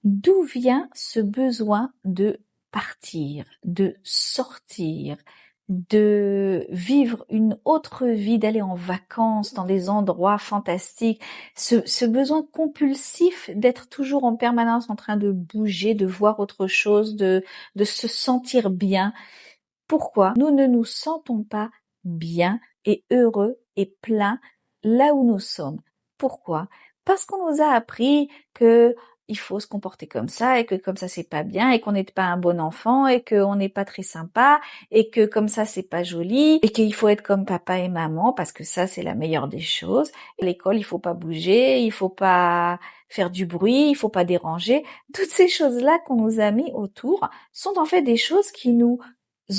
D'où vient ce besoin de partir, de sortir, de vivre une autre vie, d'aller en vacances dans des endroits fantastiques, ce besoin compulsif d'être toujours en permanence en train de bouger, de voir autre chose, de se sentir bien. Pourquoi nous ne nous sentons pas bien et heureux et pleins là où nous sommes? Pourquoi? Parce qu'on nous a appris que il faut se comporter comme ça et que comme ça c'est pas bien et qu'on n'est pas un bon enfant et qu'on n'est pas très sympa et que comme ça c'est pas joli et qu'il faut être comme papa et maman parce que ça c'est la meilleure des choses. À l'école il faut pas bouger, il faut pas faire du bruit, il faut pas déranger. Toutes ces choses-là qu'on nous a mis autour sont en fait des choses qui nous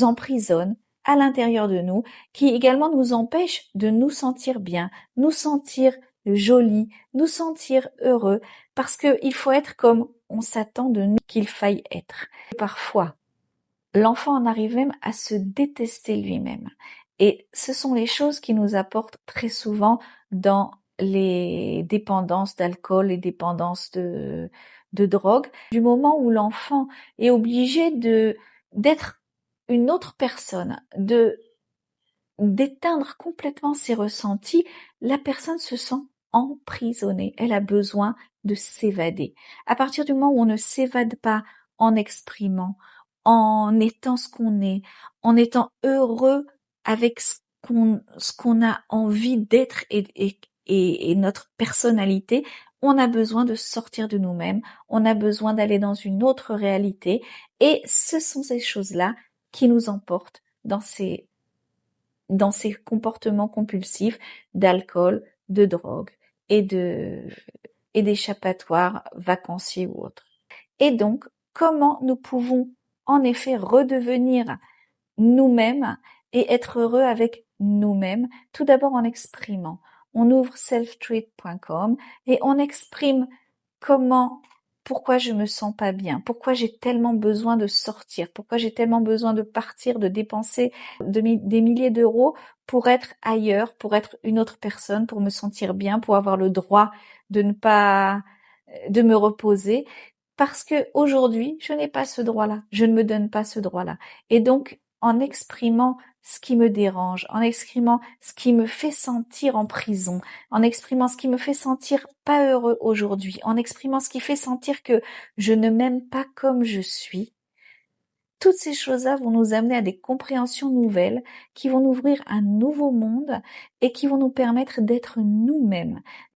emprisonnent à l'intérieur de nous, qui également nous empêchent de nous sentir bien, nous sentir jolis, nous sentir heureux, parce qu'il faut être comme on s'attend de nous qu'il faille être. Et parfois, l'enfant en arrive même à se détester lui-même. Et ce sont les choses qui nous apportent très souvent dans les dépendances d'alcool, les dépendances de drogue. Du moment où l'enfant est obligé d'être une autre personne, d'éteindre complètement ses ressentis, la personne se sent emprisonnée. Elle a besoin de s'évader. À partir du moment où on ne s'évade pas en exprimant, en étant ce qu'on est, en étant heureux avec ce qu'on a envie d'être et notre personnalité, on a besoin de sortir de nous-mêmes, on a besoin d'aller dans une autre réalité, et ce sont ces choses-là qui nous emportent dans ces comportements compulsifs d'alcool, de drogue et d'échappatoires vacanciers ou autres. Et donc, comment nous pouvons en effet redevenir nous-mêmes et être heureux avec nous-mêmes? Tout d'abord en exprimant. On ouvre selftreat.com et on exprime pourquoi je me sens pas bien, pourquoi j'ai tellement besoin de sortir, pourquoi j'ai tellement besoin de partir, de dépenser des milliers d'euros pour être ailleurs, pour être une autre personne, pour me sentir bien, pour avoir le droit de ne pas, de me reposer. Parce que aujourd'hui, je n'ai pas ce droit-là. Je ne me donne pas ce droit-là. Et donc, en exprimant ce qui me dérange, en exprimant ce qui me fait sentir en prison, en exprimant ce qui me fait sentir pas heureux aujourd'hui, en exprimant ce qui fait sentir que je ne m'aime pas comme je suis, toutes ces choses-là vont nous amener à des compréhensions nouvelles qui vont nous ouvrir un nouveau monde et qui vont nous permettre d'être nous-mêmes.